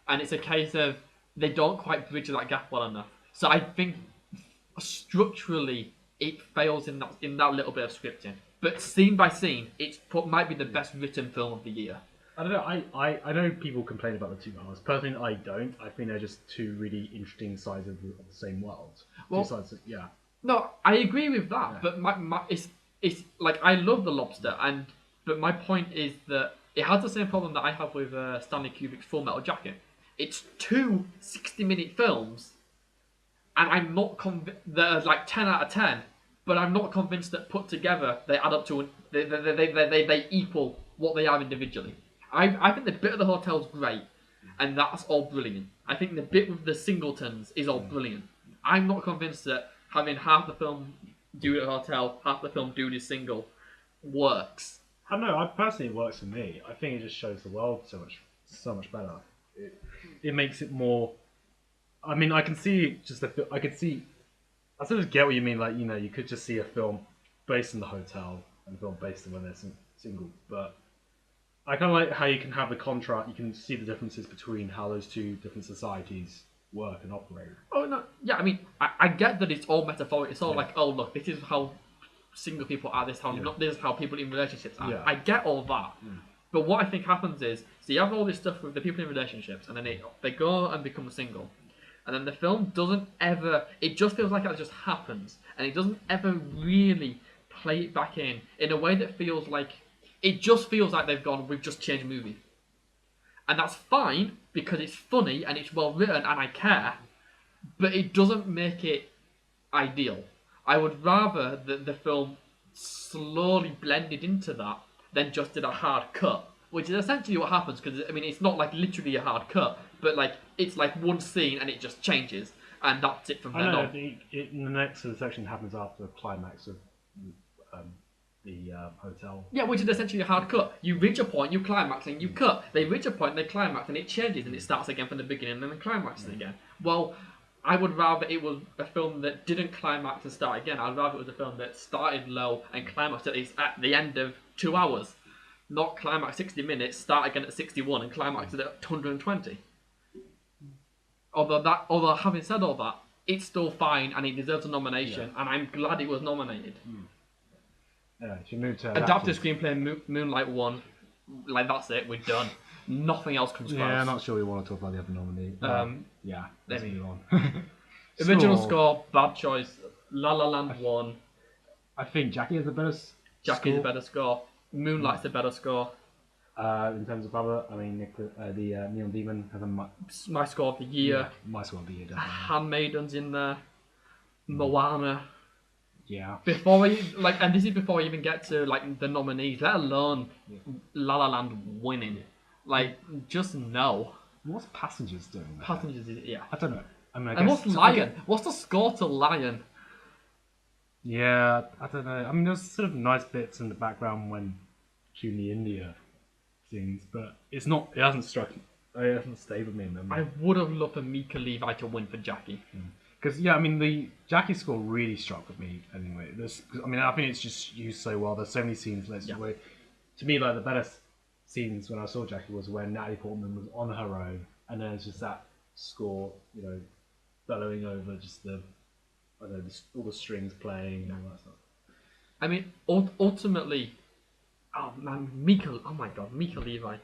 and it's a case of they don't quite bridge that gap well enough. So I think structurally it fails in that little bit of scripting. But scene by scene, might be the best written film of the year. I don't know. I know people complain about the 2 halves. Personally, I don't. I think they're just 2 really interesting sides of the same world. Well, 2 sides. Yeah. No, I agree with that. Yeah. But it's like I love The Lobster, but my point is that it has the same problem that I have with Stanley Kubrick's Full Metal Jacket. It's 2 60-minute films, and I'm not convinced. They're like 10 out of 10. But I'm not convinced that put together they add up to they equal what they are individually. I think the Bit of the Hotel is great, and that's all brilliant. I think the bit with the singletons is all brilliant. I'm not convinced that having half the film do it at a hotel, half the film doing his single works. I don't know. I personally, it works for me. I think it just shows the world so much better. It makes it more. I mean, I can see just the. I could see. I sort of get what you mean. Like, you could just see a film based in the hotel and a film based on when they're single. But I kind of like how you can have the contrast. You can see the differences between how those two different societies work and operate. Oh no, yeah. I mean, I get that it's all metaphoric. It's all like, oh look, this is how single people are. This is how people in relationships are. Yeah. I get all that. But what I think happens is, so you have all this stuff with the people in relationships, and then they go and become single. And then the film doesn't ever, it just feels like it just happens. And it doesn't ever really play it back in a way that feels like, it just feels like they've gone, we've just changed movie. And that's fine, because it's funny and it's well written and I care, but it doesn't make it ideal. I would rather that the film slowly blended into that than just did a hard cut, which is essentially what happens, because I mean it's not like literally a hard cut, but like it's like one scene and it just changes and that's it from then on. In the next section happens after the climax of the hotel. Yeah, which is essentially a hard cut. You reach a point, you climax, and you cut. They reach a point, they climax, and it changes, and it starts again from the beginning, and then climaxes again. Well, I would rather it was a film that didn't climax and start again. I'd rather it was a film that started low and climaxed at the end of 2 hours. Not climax 60 minutes, start again at 61 and climax at 120. Although having said all that, it's still fine and it deserves a nomination, and I'm glad it was nominated. Yeah, if you move to Adapted screenplay, Moonlight won. Like that's it, we're done. Nothing else comes close. Yeah, I'm not sure we want to talk about the other nominee. Yeah, let's move on. Original score, bad choice. La La Land won. I think Jackie has the better. Jackie's a better score. Moonlight's a better score. In terms of other, I mean, the Neon Demon has a my score of the year. Yeah, my score of the year, definitely. Handmaiden's in there. Moana. Yeah. Before we and this is before we even get to like the nominees, let alone La La Land winning. Like, just no. What's Passengers doing? Passengers, yeah. I don't know. I mean, and what's Lion? What's the score to Lion? Yeah, I don't know. I mean, there's sort of nice bits in the background when Julie India sings, but it's not. It hasn't struck. It hasn't stayed with me in memory. I would have loved for Mika Levi to win for Jackie. Because I mean, the Jackie score really struck with me. Anyway, I mean, I think it's just used so well. There's so many scenes. Where, to me, like the better scenes when I saw Jackie was when Natalie Portman was on her own, and then it's just that score, bellowing over just all the strings playing and all that stuff. I mean, ultimately, oh man, Mika Levi,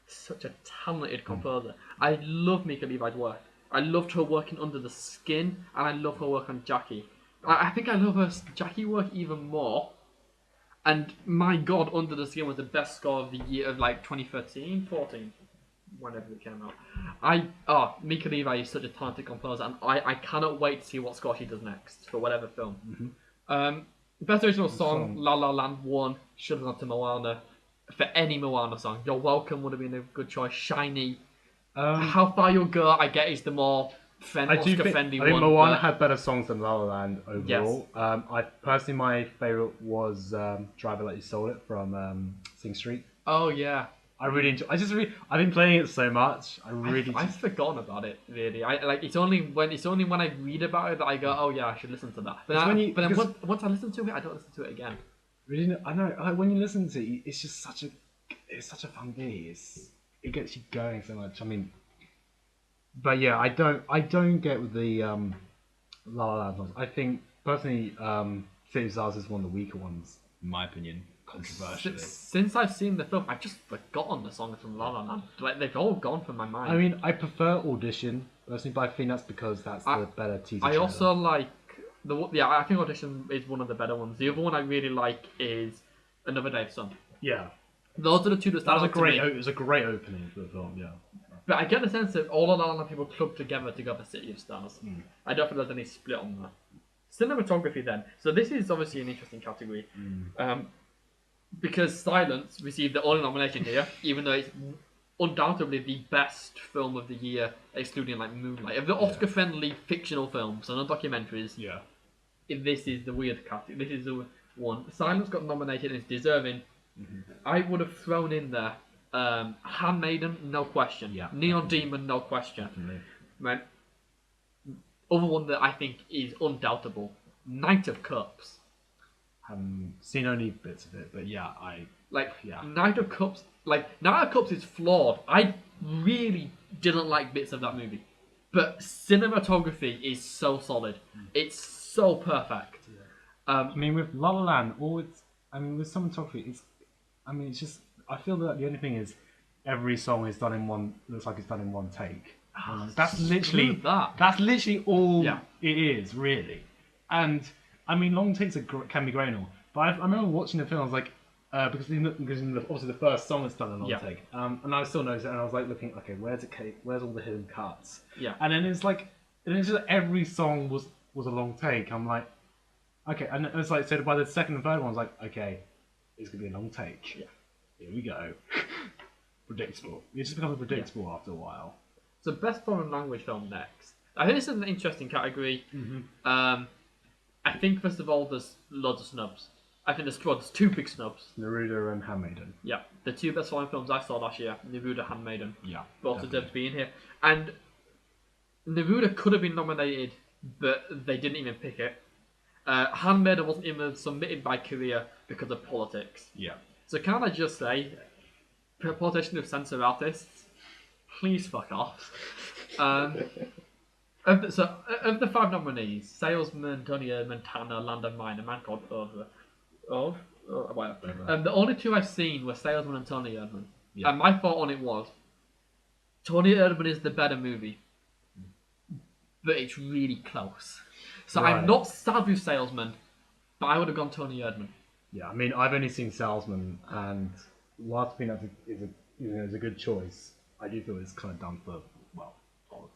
such a talented composer. I love Mika Levi's work. I loved her working Under the Skin, and I love her work on Jackie. I think I love her Jackie work even more. And my God, Under the Skin was the best score of the year of like 2013, 14, whenever it came out. Mika Levi is such a talented composer, and I cannot wait to see what score she does next for whatever film. Best original song, La La Land won. Should have gone to Moana. For any Moana song, You're Welcome would have been a good choice. Shiny. How Far You'll Go, I get, is the more Oscar-friendly one. I think Moana had better songs than La La Land overall. Yes. I personally, my favourite was Driver Like You Stole It from Sing Street. Oh yeah. I really enjoy. I've been playing it so much. I've forgotten about it. Really, it's only when I read about it that I go, oh yeah, I should listen to that. But once I listen to it, I don't listen to it again. Really, I know. Like, when you listen to it, it's just such a fun movie. It gets you going so much. I mean, but yeah, I don't get with the La La Land songs. I think personally, City of Stars is one of the weaker ones, in my opinion. Controversially. Since I've seen the film, I've just forgotten the songs from La La Land. Like, they've all gone from my mind. I mean, I prefer Audition personally, but I think that's because that's the better teaser. I also like I think Audition is one of the better ones. The other one I really like is Another Day of Sun. Yeah. Those are the two that stand out to me. It was a great opening for the film, yeah. But I get the sense that all of La La Land people clubbed together to go for City of Stars. I don't think there's any split on that. Cinematography then. So this is obviously an interesting category. Because Silence received the only nomination here, even though it's undoubtedly the best film of the year, excluding like Moonlight. Of the Oscar-friendly fictional films and not documentaries, Yeah. this is the weird category. This is the one. Silence got nominated and it's deserving. I would have thrown in there Handmaiden, no question. Yeah, Neon Demon, no question. Definitely. Right. Other one that I think is undoubtable, Knight of Cups. Seen only bits of it, but yeah, Knight of Cups. Knight of Cups is flawed. I really didn't like bits of that movie, but cinematography is so solid. It's so perfect. I mean, with La La Land, with cinematography, it's just, I feel that the only thing is every song is done in one, looks like it's done in one take. That's literally all it is, really. And I mean, long takes can be great and all, but I remember watching the film, I was like, because obviously the first song is done in long take, and I still noticed it, and I was like looking, okay, where's all the hidden cuts? Yeah. And then it's just every song was a long take. I'm like, okay, and it's like, so by the second and third one, I was like, okay, it's gonna be a long take. Yeah. Here we go. Predictable. It just becomes predictable after a while. So best foreign language film next. I think this is an interesting category. I think first of all there's loads of snubs. I think there's two big snubs. Neruda and Handmaiden. Yeah, the two best foreign films I saw last year, Neruda, Handmaiden. Yeah. Both deserve to be in here. And Neruda could have been nominated, but they didn't even pick it. Handmaiden wasn't even submitted by Korea because of politics. Yeah. So can I just say, politicians who censor artists, please fuck off. Of the five nominees, Salesman, Tony Erdmann, Tanner, Land of Mine, A Man Called whatever. The only two I've seen were Salesman and Tony Erdmann. Yeah. And my thought on it was, Tony Erdmann is the better movie, but it's really close. So Right. I'm not sad with Salesman, but I would have gone Tony Erdmann. Yeah, I mean, I've only seen Salesman, and whilst I think that is a good choice, I do feel it's kind of done for, well,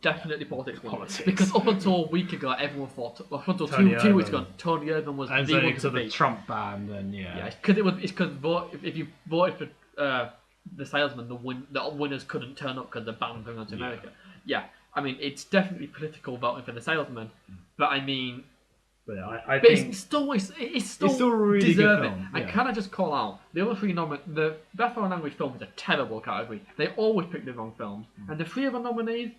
Definitely politics. Politics. Because up until a week ago, everyone thought, up until Tony two weeks Erdmann. ago, Tony Erdmann was and the only one because to of the beat. Trump ban, then Yeah, it's because if you voted for the Salesman, the winners couldn't turn up because the ban going on to America. Yeah, I mean, it's definitely political voting for the Salesman, but I mean, But but it's still a really good deserving. film, And yeah. can I just call out the other three the best foreign language film is a terrible category. They always pick the wrong films, and the three other nominees,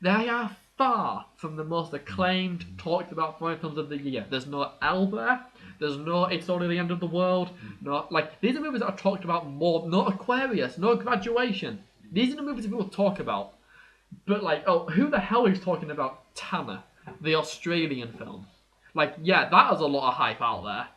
they are far from the most acclaimed, talked about foreign films of the year. There's no Elba, there's no It's Only the End of the World, these are movies that are talked about more. No Aquarius, no Graduation. These are the movies that people talk about. But who the hell is talking about Tanner, the Australian film? That has a lot of hype out there.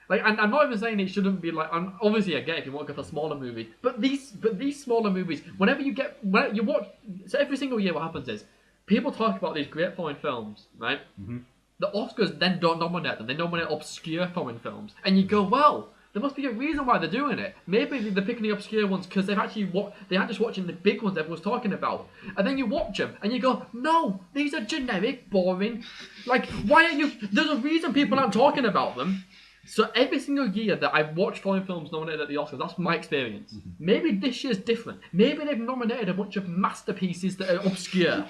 And I'm not even saying it shouldn't be obviously I get if you want to go for smaller movies, but these smaller movies, when you watch, so every single year what happens is people talk about these great foreign films, right? Mm-hmm. The Oscars then don't nominate them; they nominate obscure foreign films, and you go, well, there must be a reason why they're doing it. Maybe they're picking the obscure ones because they aren't just watching the big ones everyone's talking about. And then you watch them and you go, no, these are generic, boring. Why are you? There's a reason people aren't talking about them. So every single year that I've watched foreign films nominated at the Oscars, that's my experience. Mm-hmm. Maybe this year's different. Maybe they've nominated a bunch of masterpieces that are obscure.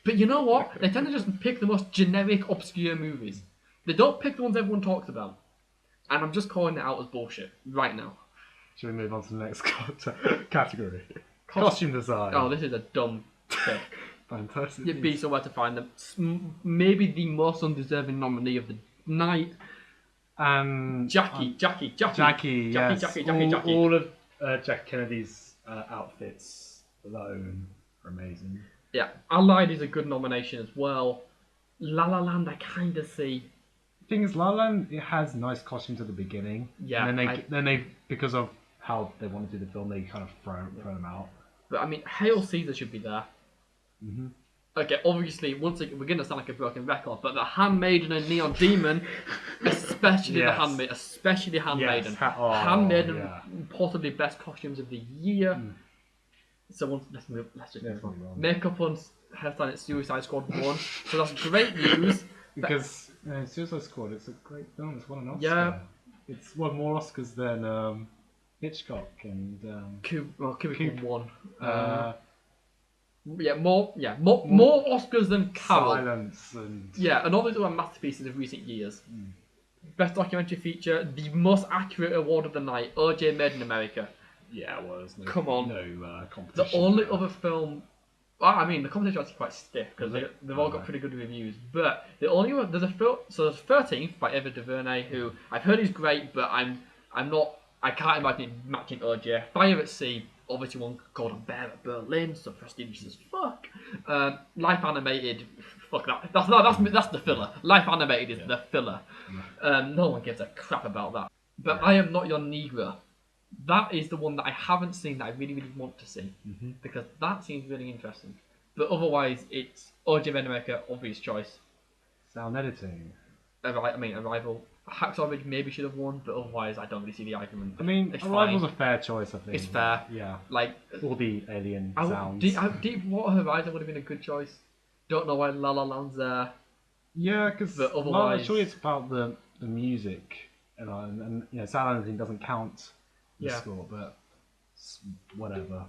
But you know what? They tend to just pick the most generic, obscure movies. They don't pick the ones everyone talks about. And I'm just calling it out as bullshit right now. Should we move on to the next category? Costume design. Oh, this is a dumb pick. Fantastic. You'd be somewhere to find them. Maybe the most undeserving nominee of the night. Jackie. Yes. All of Jack Kennedy's outfits alone are amazing. Yeah, Allied is a good nomination as well. La La Land, I kind of see. The thing is, La La Land, it has nice costumes at the beginning. Yeah. And then they because of how they want to do the film, they kind of throw them out. But I mean, Hail Caesar should be there. Mm-hmm. Okay, obviously, once again, we're going to sound like a broken record, but The Handmaiden and Neon Demon, especially yes. The Handmaiden, especially Handmaiden. Yes. Handmaiden, yeah. possibly best costumes of the year. Mm. So let's just move on. Wrong. Makeup on Hairstyle at Suicide Squad 1, so that's great news. Because Suicide Squad, it's a great film. It's won an Oscar. Yeah. It's won more Oscars than Hitchcock and Kubrick won one. uh, More Oscars than Carol. Silence and Yeah, and all these other masterpieces of recent years. Best documentary feature, the most accurate award of the night, O.J. Made in America. yeah, well, there's no, Come on. no competition. The only there. other film. Well, I mean, the competition is actually quite stiff because Is it? they've all got pretty good reviews. But the only one there's a film. So there's 13th by Eva DuVernay, who I've heard is great, but I'm not. I can't imagine it matching OJ. Fire at Sea, obviously one called A Bear at Berlin, so prestigious as fuck. Life Animated, fuck that. That's the filler. Life Animated is the filler. No one gives a crap about that. But I Am Not Your Negro. That is the one that I haven't seen that I really, really want to see because that seems really interesting. But otherwise, it's OJ Made in America, obvious choice. Sound editing. Arrival. Hacksaw Ridge maybe should have won, but otherwise, I don't really see the argument. I mean, it's Arrival's fine. a fair choice, I think. It's fair. Yeah. Like All the alien sounds. Deepwater Horizon would have been a good choice. Don't know why La La Land's there. Yeah, because otherwise, surely it's about the music, and you know, sound editing doesn't count the score, but whatever.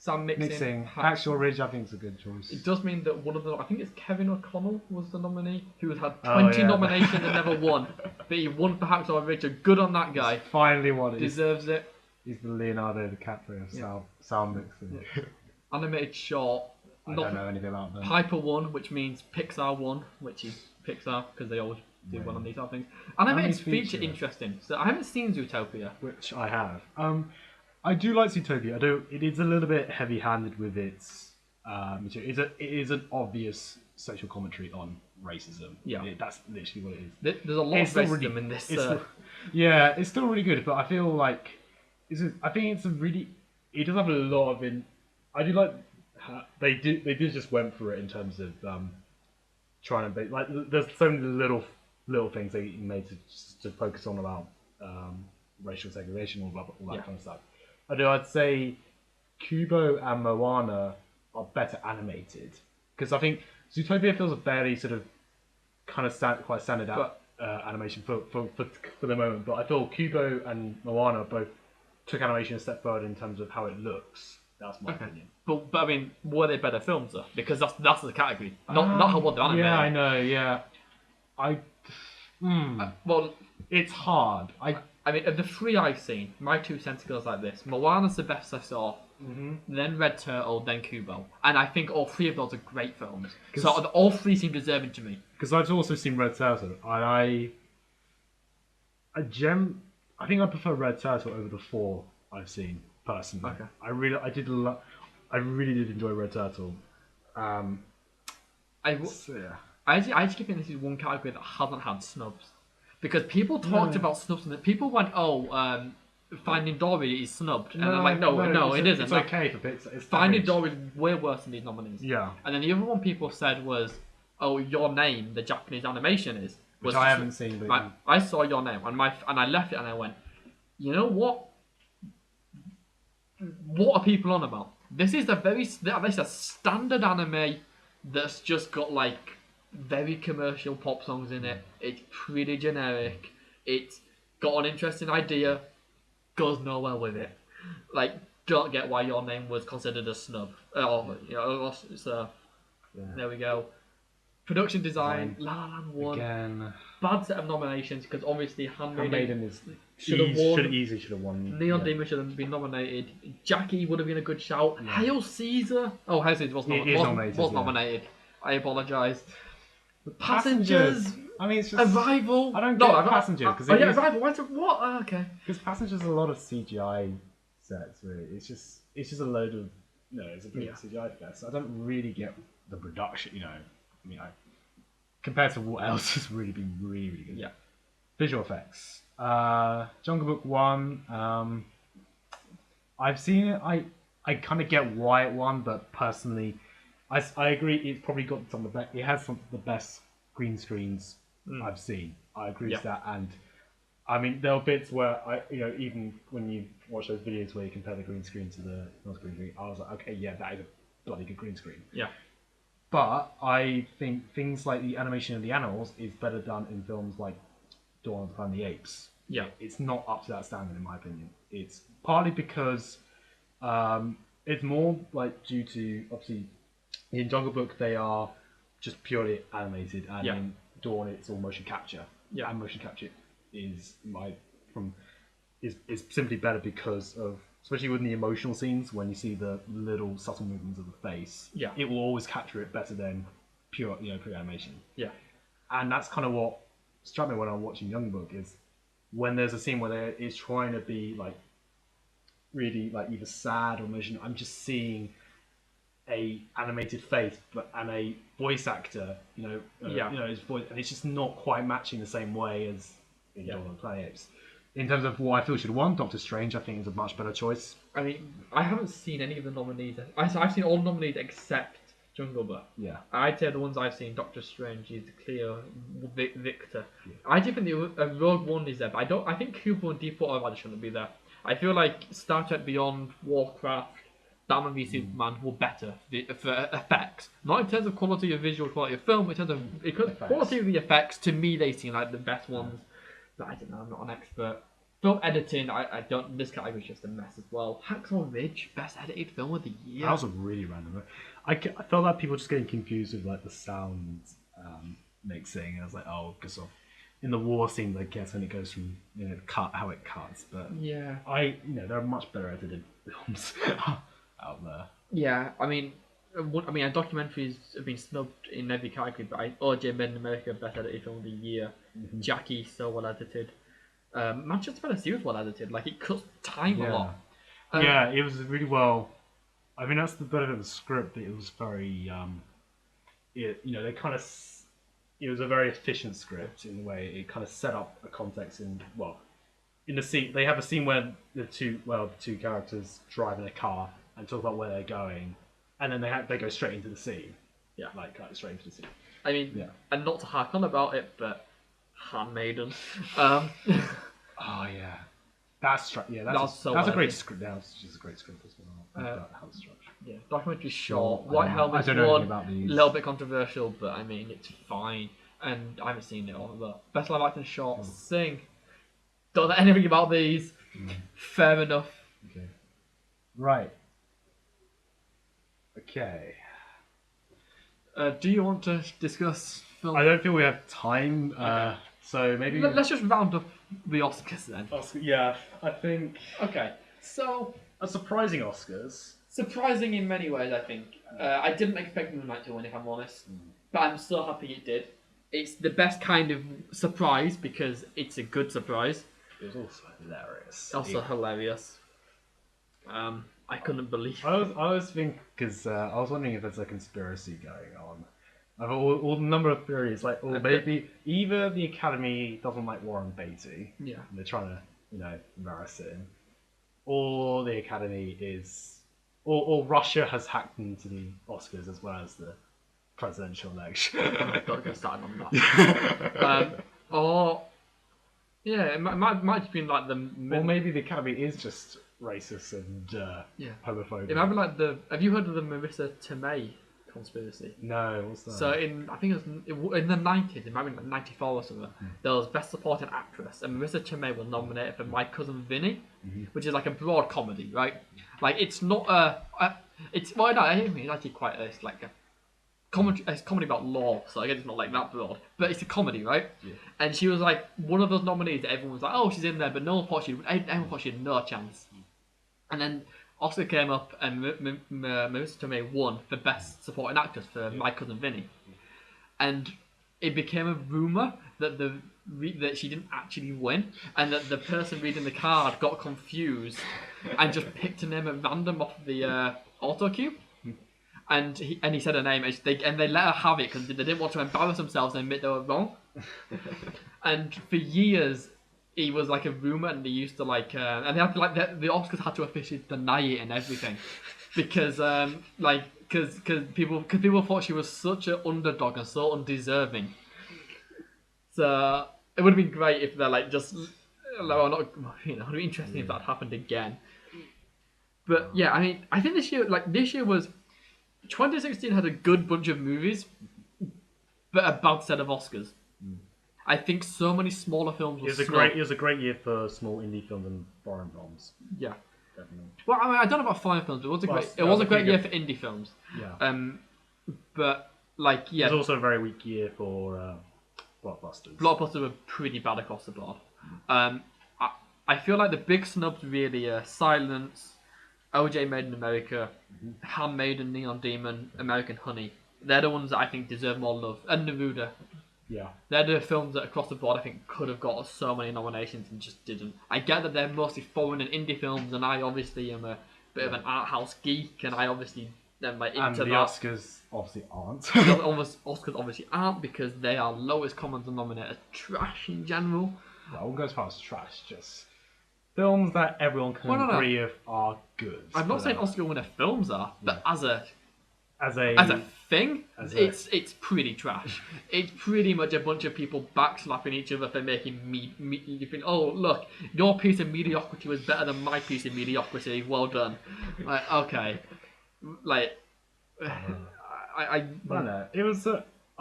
Sound mixing. Hacksaw Ridge, I think, is a good choice. It does mean that one of the, I think it's Kevin O'Connell was the nominee, who had 20 nominations and never won. But he won for Hacksaw Ridge, so good on that guy. He's finally won it. Deserves it. He's the Leonardo DiCaprio of sound mixing. Animated short. I don't know anything about them. Piper won, which means Pixar won, which is Pixar, because they always do one on these other things. Animated feature, interesting. So I haven't seen Zootopia. Which I have. I do like Zootopia. It is a little bit heavy-handed with its material. It is an obvious social commentary on racism. Yeah, that's literally what it is. There's a lot of racism in this. Yeah, it's still really good, but I feel like I think it's a really. It does have a lot of I do like. They did just went for it in terms of trying to like. There's so many little things they made to focus on about racial segregation, all that kind of stuff. I'd say Kubo and Moana are better animated because I think Zootopia feels a fairly sort of kind of quite standard animation for the moment. But I feel Kubo and Moana both took animation a step further in terms of how it looks. That's my opinion. But I mean, were they better films though? Because that's the category, not how well they're animated. Yeah, I know. Yeah, well, it's hard. I mean, of the three I've seen, my 2 cents goes like this. Moana's the best I saw, then Red Turtle, then Kubo. And I think all three of those are great films. So all three seem deserving to me. Because I've also seen Red Turtle, and I think I prefer Red Turtle over the 4 I've seen, personally. Okay. I really did enjoy Red Turtle. I actually think this is one category that hasn't had snubs. Because people talked about snubs and people went, Finding Dory is snubbed. And I'm like, no, it isn't. It's okay for Pixar. Finding Dory is way worse than these nominees. Yeah. And then the other one people said was, Your Name, the Japanese animation is. Which I haven't seen. But I saw Your Name and I left it and I went, you know what? What are people on about? This is a standard anime that's just got like very commercial pop songs in it. It's pretty generic. It's got an interesting idea. Goes nowhere with it. Like, don't get why Your Name was considered a snub. So there we go. Production design, La La Land won. Again. Bad set of nominations because obviously Handmaiden should have won. Neon Demon should have been nominated. Jackie would have been a good shout. Yeah. Hail Caesar. Oh, Hail Caesar was nominated. I apologise. Passengers. I mean, it's just Arrival. I don't get Passenger because Arrival. What? Oh, okay. Because Passengers a lot of CGI sets. Really, it's just a load of it's a big CGI fest. I don't really get the production. I mean, compared to what else has really been really good. Yeah. Visual effects. Jungle Book won. I've seen it. I kind of get why it won, but personally, I agree. It's probably got some of the best. It has some of the best green screens I've seen. I agree with that, and I mean there are bits where even when you watch those videos where you compare the green screen to the non-green screen, I was like, okay, yeah, that is a bloody good green screen. Yeah. But I think things like the animation of the animals is better done in films like Dawn of the Planet of the Apes. Yeah. It's not up to that standard, in my opinion. It's partly because it's more like due to, obviously, in Jungle Book they are just purely animated, and Yeah. in Dawn it's all motion capture. Yeah. And motion capture is is simply better because of, especially with the emotional scenes, when you see the little subtle movements of the face. Yeah. It will always capture it better than pure animation. Yeah. And that's kind of what struck me when I was watching Young Book, is when there's a scene where there is trying to be like really like either sad or emotional. I'm just seeing a animated face, and a voice actor, his voice, and it's just not quite matching the same way as in Dawn of the Planet of the Apes. In terms of what I feel should have won, Doctor Strange, I think is a much better choice. I mean, I haven't seen any of the nominees. I've seen all the nominees except Jungle Book. Yeah. I'd say the ones I've seen, Doctor Strange is the clear victor. Yeah. I do think the Rogue One is there, but I think Cuba and Deepwater Horizon shouldn't be there. I feel like Star Trek Beyond, Warcraft, Batman v Superman were better for effects. Not in terms of quality of visual quality of film, in terms of quality of the effects. To me, they seem like the best ones. But I don't know, I'm not an expert. Film editing, I don't. This category is just a mess as well. Hacksaw Ridge, best edited film of the year. That was a really random. I felt like people just getting confused with like the sound mixing. And I was like, oh, because of in the war scenes, I guess when it goes from how it cuts. But yeah, there are much better edited films out there. Yeah, I mean, documentaries have been snubbed in every category, but OJ Made in America, best edited film of the year. Mm-hmm. Jackie, so well edited. Manchester by the Sea was well edited. Like, it cuts time a lot. Yeah, it was really well. I mean, that's the benefit of the script. That it was very, they kind of. It was a very efficient script in the way it kind of set up a context in the scene. They have a scene where the two characters drive in a car and talk about where they're going, and then they go straight into the sea. Yeah, like straight into the sea. I mean, and not to hark on about it, but Handmaiden. Oh yeah, that's a great script. That's just a great script as well. How it's structured. Yeah, documentary short. White Helmet's one. A little bit controversial, but I mean it's fine. And I haven't seen it all. But best live action short, Sing. Don't know anything about these. Fair enough. Okay. Right. Okay. Do you want to discuss film? I don't feel we have time. Okay. So maybe let's just round up the Oscars then. Yeah, I think. Okay, so a surprising Oscars. Surprising in many ways, I think. I didn't expect Moonlight to win, if I'm honest, but I'm so happy it did. It's the best kind of surprise because it's a good surprise. It was also hilarious. Hilarious. I couldn't believe. I was thinking because I was wondering if there's a conspiracy going on. I've all the number of theories, like, maybe either the Academy doesn't like Warren Beatty, yeah, and they're trying to, embarrass him, or the Academy is, or Russia has hacked into the Oscars as well as the presidential election. Don't get started on that. It might have been like or maybe the Academy is just racist and homophobic. It might be like have you heard of the Marissa Tomei conspiracy? No, what's that? So I think it was in the 90s, it might be like 94 or something, there was Best Supporting Actress, and Marissa Tomei was nominated for My Cousin Vinny, which is like a broad comedy, right? Like, it's not I think it's actually quite it's like a comedy about law, so I guess it's not like that broad, but it's a comedy, right? Yeah. And she was like one of those nominees that everyone was like, oh, she's in there, but everyone thought she had no chance. And then Oscar came up and Marissa Tomei won for Best Supporting Actress for My Cousin Vinny. And it became a rumour that that she didn't actually win, and that the person reading the card got confused and just picked a name at random off the auto cue. And he said her name, and they let her have it because they didn't want to embarrass themselves and admit they were wrong. And for years, it was like a rumor, and they used to and they had to the Oscars had to officially deny it and everything, because people thought she was such an underdog and so undeserving. So it would have been great if they're it would be interesting if that happened again. But yeah, I mean, I think this year was 2016 had a good bunch of movies, but a bad set of Oscars. I think so many smaller films It were was a snubbed. great. It was a great year for small indie films and foreign films. Yeah. Definitely. Well, I mean, I don't know about foreign films. It was a Well, great. It that was was a a great pretty year good- for indie films. Yeah. But like, It yeah, was also a very weak year for blockbusters. blockbusters were pretty bad across the board. I I feel like the big snubs really are Silence, OJ Made in America, Handmaiden, Neon Demon, American Honey. They're the ones that I think deserve more love. And Neruda. Yeah. They're the films that across the board I think could have got so many nominations and just didn't. I get that they're mostly foreign and indie films, and I obviously am a bit of an art house geek, and I obviously am like And into the that. Oscars obviously aren't. Oscars obviously aren't because they are lowest common denominator trash in general. Well, I won't go as far as trash, just films that everyone can Well, no. agree with are good. I'm not But, saying Oscar winner films are, but as a as thing, As a- it's pretty trash. It's pretty much a bunch of people backslapping each other for making you think, oh look, your piece of mediocrity was better than my piece of mediocrity. Well done. Like, okay, like I I don't know. It was.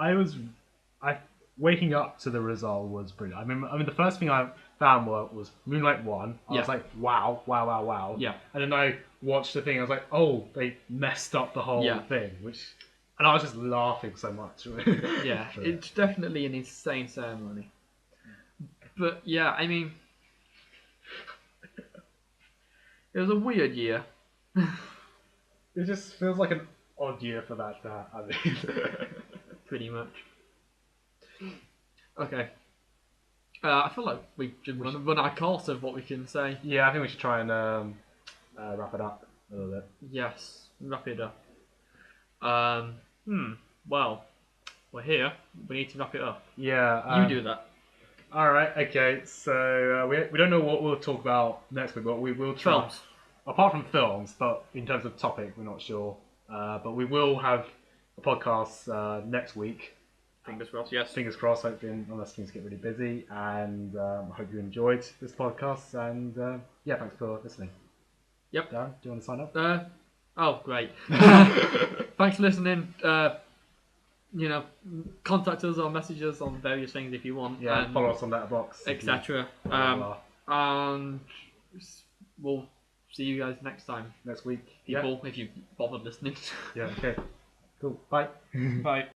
I waking up to the result was brilliant. I mean, the first thing I found was Moonlight won. I Yeah. was like, wow. Yeah. And then I watched the thing. I was like, oh, they messed up the whole Yeah. thing. And I was just laughing so much. yeah, For it's definitely an insane ceremony. But yeah, I mean, it was a weird year. It just feels like an odd year for that to happen. I mean, Pretty much. Okay. I feel like we should run our course of what we can say. yeah, I think we should try and wrap it up a little bit. Yes, wrap it up. Well, we're here. We need to wrap it up. Yeah. You do that. All right. Okay. So we don't know what we'll talk about next week, but we will try. Films. Apart from films, but in terms of topic, we're not sure. But we will have a podcast next week. Fingers crossed, yes. Fingers crossed, hopefully, unless things get really busy. And I hope you enjoyed this podcast. And yeah, thanks for listening. Yep. Darren, do you want to sign up? Oh, great. Thanks for listening. Contact us or message us on various things if you want. Yeah, and follow us on that box. etc. Blah, blah, And we'll see you guys next time. next week. People, if you bothered listening. Yeah. Okay. Cool. Bye. Bye.